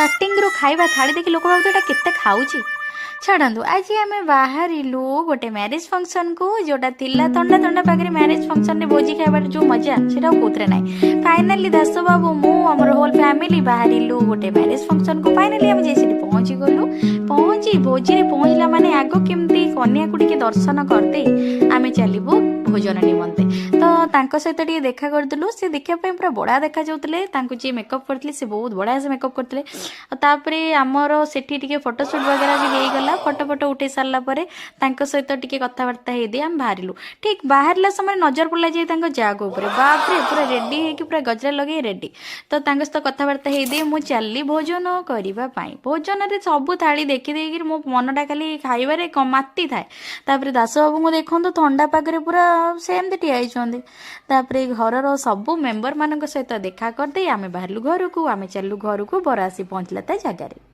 Starting रू खाଇବା थाली देखि लोक भावुथे एटा केते खाउची छाड़ू। आज आम बाहर गोटे मैरिज फंक्शन को जोटा थिला थंडा थंडा पाखे मैरिज फंक्शन में भोजी खाइबार जो मजा सेटा कौथे ना। फाइनाली दास बाबू मु आमर होल फैमिली बाहर गोटे मैरिज फंक्शन को फाइनाली आम जैसे पहुँची गलु। पहुँची भोजी पहुँचला माने आग केमती कन्या को टिके दर्शन करदे आम चलू भोजन निमंते। तो तांको सहित टिके देखा करदलु। से देखापी पूरा बड़ा देखा जाउतले। तांको जे मेकअप करथिले से बहुत बड़ा से मेकअप करथिले। तापरे आमर सेठी टिके फोटोशूट वगैरह भी हो गला। फोटो फोटो उठे सारा पर सहित टिके कथबार्ता हो आम बाहरलु। ठीक बाहरला समय नजर पड़ा जाए जैग उपर बाप रे पूरा रेडी होगी पूरा गजरा लगे रेडी। तो सहित कथबार्ता हो मु चली भोजन करने। भोजन में सबू थाली देखी मो मनटा खाली खाइबारे माती थाए। तापर दास बाबू को देखो थंडा पागे पूरा सेमती ठिया घर सबू मेम्बर मान सहित देखा करदे आम बाहरलु घर को। आम चलू घर को बर आसी पहुँचला ता जगार।